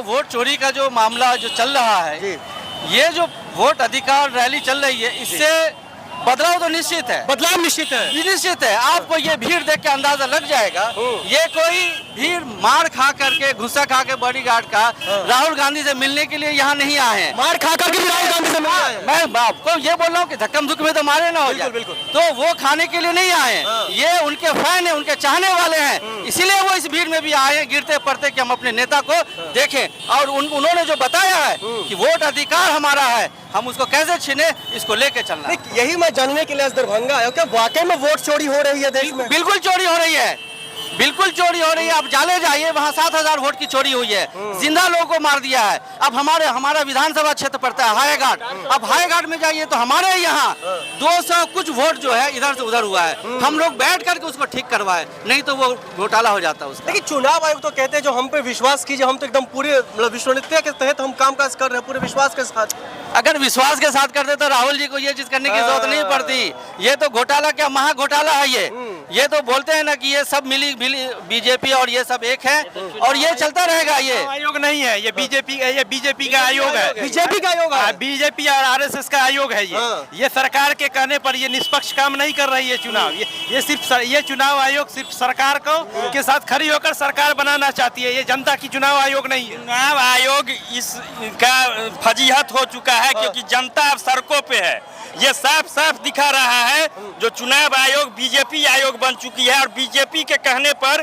Vote चोरी का जो मामला जो चल रहा है, ये जो वोट अधिकार रैली चल रही है, इससे बदलाव तो निश्चित है। बदलाव निश्चित है। निश्चित है। आपको ये भीड़ देख के अंदाजा लग जाएगा, ये कोई भीड़ मार खा करके, घुसा खा के बॉडीगार्ड का राहुल गांधी से मिलने के लिए यहाँ नहीं आए हैं। मार खा करके राहुल गांधी से मिले हैं। मैं आपको ये बोल रहा हूँ कि धक्कम धुक्क में तो मारे ना हो जाए, बिल्कुल। तो वो खाने के लिए नहीं आए हैं। ये उनके फैन है, उनके चाहने वाले हैं, इसीलिए वो इस भीड़ में भी आए हैं, गिरते पड़ते कि हम अपने नेता को देखें। और उन्होंने जो बताया है कि वोट अधिकार हमारा है, हम उसको कैसे छीने, इसको लेके चलना है। यही मैं जानने के लिए आज दरभंगा आया हूं, क्या वाकई में वोट चोरी हो रही है देश में? बिल्कुल चोरी हो रही है, बिल्कुल चोरी हो रही है। आप जाले जाइए, वहाँ 7,000 वोट की चोरी हुई है, जिंदा लोगों को मार दिया है। अब हमारा विधानसभा क्षेत्र पड़ता है हाईघाट, अब हाईघाट में जाइए तो हमारे यहाँ 200 कुछ वोट जो है इधर से उधर हुआ है। हम लोग बैठ करके उसको ठीक करवाए, नहीं तो वो घोटाला हो जाता है उसका। लेकिन चुनाव आयोग तो कहते हैं जो हम पे विश्वास कीजिए, हम तो एकदम पूरे मतलब विश्वसनीयता के तहत हम कामकाज कर रहे हैं, पूरे विश्वास के साथ। अगर विश्वास के साथ करते तो राहुल जी को ये चीज करने की जरूरत नहीं पड़ती। ये तो घोटाला, क्या महा घोटाला है ये तो बोलते हैं ना कि ये सब मिली बीजेपी और ये सब एक है, और ये चलता रहेगा। ये आयोग नहीं है, ये बीजेपी का आयोग है। बीजेपी का आयोग है, बीजेपी और आरएसएस का आयोग है। ये सरकार के कहने पर ये निष्पक्ष काम नहीं कर रही है चुनाव। ये सिर्फ ये चुनाव आयोग सिर्फ सरकार को के साथ खड़ी होकर सरकार बनाना चाहती है। ये जनता की चुनाव आयोग नहीं है। चुनाव आयोग इसका फजीहत हो चुका है, क्योंकि जनता अब सड़कों पे है। ये साफ साफ दिखा रहा है जो चुनाव आयोग बीजेपी आयोग बन चुकी है, और बीजेपी के कहने पर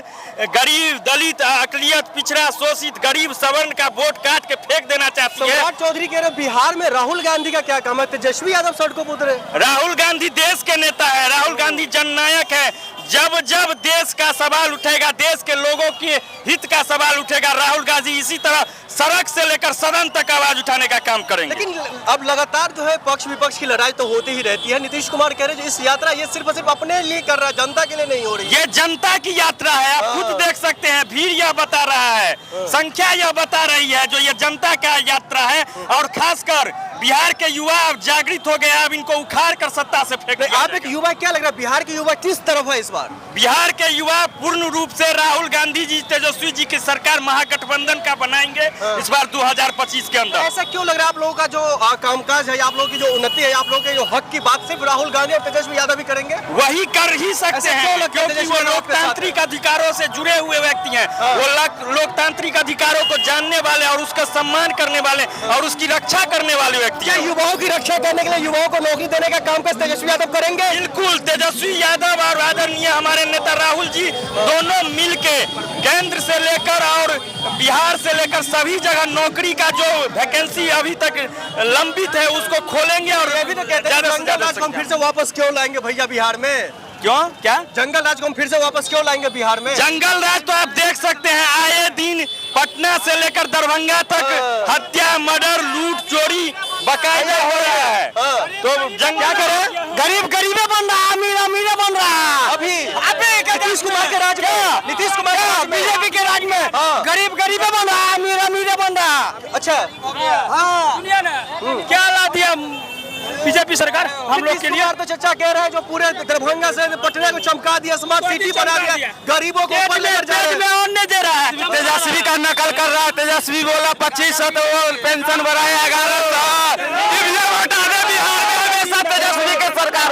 गरीब, दलित, अकलियत, पिछड़ा, शोषित, गरीब सवर्ण का वोट काट के फेंक देना चाहती है। चौधरी कह रहे बिहार में राहुल गांधी का क्या काम है? तेजस्वी यादव सड़कों पर उतरे। राहुल गांधी देश के नेता है, राहुल गांधी जननायक है। जब जब देश का सवाल उठेगा, देश के लोगों के हित का सवाल उठेगा, राहुल गांधी इसी तरह सड़क से लेकर सदन तक आवाज उठाने का काम करेंगे। लेकिन अब लगातार जो है पक्ष विपक्ष की लड़ाई तो होती ही रहती है। नीतीश कुमार कह रहे हैं इस यात्रा ये सिर्फ और सिर्फ अपने लिए कर रहा है, जनता के लिए नहीं हो रही है। ये जनता की यात्रा है, आप खुद देख सकते हैं। भीड़ यह बता रहा है, संख्या यह बता रही है जो ये जनता का यात्रा है। और खासकर बिहार के युवा अब जागृत हो गए, अब इनको उखाड़ कर सत्ता से फेंक दिया। आप एक युवा, क्या लग रहा है बिहार के युवा किस तरफ है इस बार? बिहार के युवा पूर्ण रूप से राहुल गांधी जी, तेजस्वी जी की सरकार महागठबंधन का बनाएंगे इस बार 2025 के अंदर। ऐसा क्यों लग रहा है आप लोगों का जो कामकाज है, आप लोगों की जो उन्नति है, आप लोगों के जो हक की बात सिर्फ राहुल गांधी और तेजस्वी यादव भी करेंगे? वही कर ही सकते हैं, क्योंकि वो लोकतांत्रिक अधिकारों से जुड़े हुए व्यक्ति हैं। वो लोकतांत्रिक अधिकारों को जानने वाले और उसका सम्मान करने वाले और उसकी रक्षा करने वाले व्यक्ति हैं। युवाओं की रक्षा करने के लिए, युवाओं को नौकरी देने का काम तेजस्वी यादव करेंगे। बिल्कुल, तेजस्वी यादव और आदरणीय हमारे नेता राहुल जी दोनों मिलके केंद्र से लेकर और बिहार से लेकर सभी जगह नौकरी का जो वैकेंसी अभी तक लंबित है उसको खोलेंगे। और अभी तो कहते हैं जंगल राज को हम फिर से वापस क्यों लाएंगे भैया बिहार में? क्यों? क्या जंगल राज को हम फिर से वापस क्यों लाएंगे बिहार में? जंगल राज तो आप देख सकते हैं, आए दिन पटना से लेकर दरभंगा तक हत्या, मर्डर, लूट, चोरी बाकायदा हो रहा है। तो जंग क्या करे? गरीब गरीबे बन रहा, अमीर अमीर बन रहा। अभी नीतीश कुमार के राज में, नीतीश कुमार बीजेपी के राज में गरीब गरीबे बन रहा, अमीर अमीर बन रहा। अच्छा, दुनिया ने क्या ला दिया बीजेपी सरकार हम लोग के लिए? तो चर्चा कह रहे हैं जो पूरे दरभंगा से पटना को चमका दिया, स्मार्ट सिटी बना दिया, गरीबों को ऊपर लेकर जा रहे हैं। और नहीं दे रहा है। तेजस्वी का नकल कर रहा है। तेजस्वी बोला 2500 तो पेंशन बढ़ाया 1100। बिहार में तेजस्वी की सरकार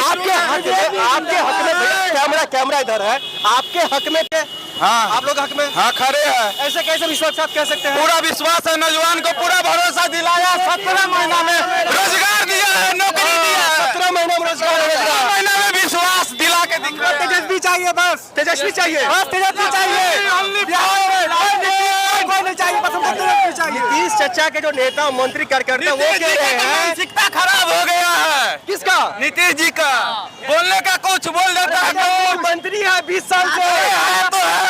आपके हक में कैमरा इधर है, आपके हक में हाँ, आप लोग हक में हाँ खड़े हैं। ऐसे कैसे विश्वास कह सकते हैं? पूरा विश्वास है, नौजवान को पूरा भरोसा दिलाया। 17 महीना में रोजगार दिया है, नौकरी दिया है। 17 महीना में रोजगार, 17 महीना में विश्वास दिला के दिखा। तेजस्वी चाहिए, बस तेजस्वी चाहिए, बस तेजस्वी चाहिए। नीतीश चचा के जो नेता मंत्री कार्यकर्ता वो कह रहे हैं मानसिकता खराब हो गया है। किसका? नीतीश जी का। बोलने का कुछ बोल देता है, मंत्री है 20 साल से, तो है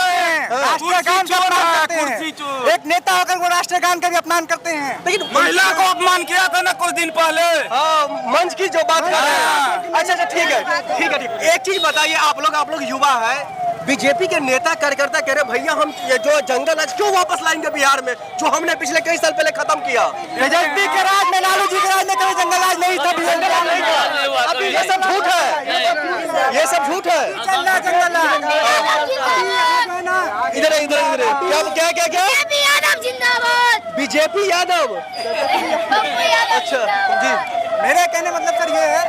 राष्ट्रगान का अपमान करते हैं। एक नेता होकर वो राष्ट्रगान का भी अपमान करते हैं। लेकिन महिला को अपमान किया था ना कुछ दिन पहले। मंच की जो बात कर रहे हैं। अच्छा ठीक है। एक चीज बताइए, आप लोग युवा है, बीजेपी के नेता कार्यकर्ता कह रहे भैया हम जो जंगल राज क्यों वापस लाएंगे बिहार में, जो हमने पिछले कई साल पहले खत्म किया। तेजस्वी के राज में, लालू जी के राज में कभी जंगल राज नहीं था। अभी ये सब झूठ है, ये सब झूठ है। इधर इधर क्या क्या क्या क्या बीजेपी यादव जिंदाबाद। बीजेपी यादव। अच्छा जी, मेरे कहने मतलब सर ये है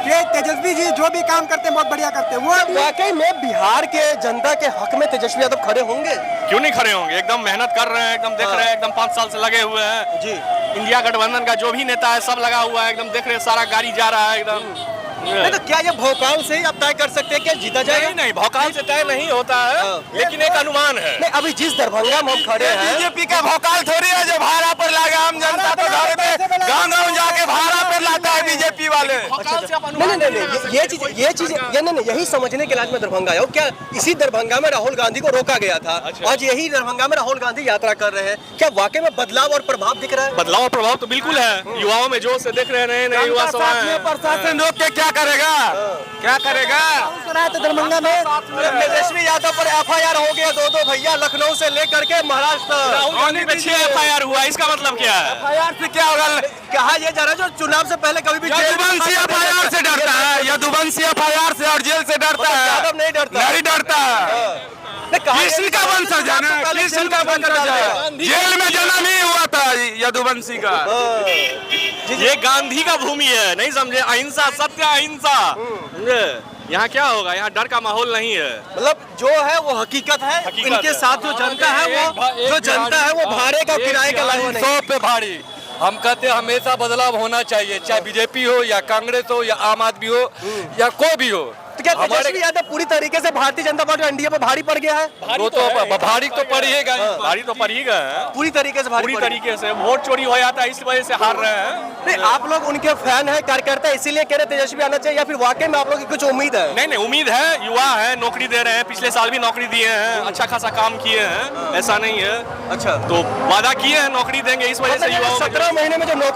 कि तेजस्वी जी जो भी काम करते हैं बहुत बढ़िया करते हैं। वो वाकई में बिहार के जनता के हक में तेजस्वी यादव खड़े होंगे? क्यों नहीं खड़े होंगे, एकदम मेहनत कर रहे हैं, एकदम देख रहे हैं, एकदम 5 साल से लगे हुए हैं जी। इंडिया गठबंधन का जो भी नेता है सब लगा हुआ है, एकदम देख रहे हैं सारा गाड़ी जा रहा है एकदम। नहीं तो क्या ये भोकाल से ही आप तय कर सकते हैं क्या जीता जाएगा? नहीं नहीं, भौकाल से तय नहीं होता है, लेकिन एक अनुमान है। नहीं, अभी जिस दरभंगा में हम खड़े हैं, बीजेपी का भौकाल थोड़ी है जो भाड़ा पर लाएगा आम जनता तो घर में गाँव जाके भाड़ा पर लाता है बीजेपी वाले। नहीं, ये चीज नहीं, यही समझने के लिए आज मैं दरभंगा आया हूँ। क्या इसी दरभंगा में राहुल गांधी को रोका गया था? आज यही दरभंगा में राहुल गांधी यात्रा कर रहे हैं। क्या वाकई में बदलाव और प्रभाव दिख रहा है? बदलाव और प्रभाव तो बिल्कुल है, युवाओं में जोश से देख रहे हैं, नए युवा सब हैं। प्रशासन रोक के क्या करेगा, क्या करेगा? तो दरभंगा में तेजस्वी यादव पर FIR हो गया, दो भैया लखनऊ से लेकर के महाराष्ट्र। राहुल गांधी पे 6 FIR हुआ, इसका मतलब क्या है? FIR से क्या होगा? कहा यह जा रहा है जो चुनाव से पहले कभी भी यदुवंशी FIR से डरता है, यदुवंशी FIR से और जेल से डरता है। यादव नहीं डरता, नहीं डरता। किसी का वंशज है ना, किसी का वंशज है, जेल में जन्म ही हुआ था यदुवंशी का। ये गांधी का भूमि है, नहीं समझे? अहिंसा, सत्य अहिंसा। यहाँ क्या होगा, यहाँ डर का माहौल नहीं है। मतलब जो है वो हकीकत है, इनके साथ जो जनता है वो भाड़े का किराए का लाया नहीं। 100 पे भारी। हम कहते हैं हमेशा बदलाव होना चाहिए, चाहे बीजेपी हो या कांग्रेस हो या आम आदमी हो या कोई भी हो। तो क्या तेजस्वी यादव पूरी तरीके से भारतीय जनता पार्टी एनडीए पे भारी पड़ गया है? वो तो भारी तो पड़ेगा, भारी तो पड़ ही गए हैं, पूरी तरीके से भारी पूरी पड़ गया। तरीके से। वोट चोरी हो जाता है, इस वजह से हार रहे हैं। नहीं, आप लोग उनके फैन है, कार्यकर्ता, इसीलिए कह रहे तेजस्वी आना चाहिए, या फिर वाकई में आप लोग की कुछ उम्मीद है? नहीं नहीं, उम्मीद है, युवा है, नौकरी दे रहे हैं, पिछले साल भी नौकरी दिए हैं, अच्छा खासा काम किए हैं, ऐसा नहीं है। अच्छा, तो वादा किए हैं नौकरी देंगे, इस वजह से युवाओं 17 महीने में जो नौकरी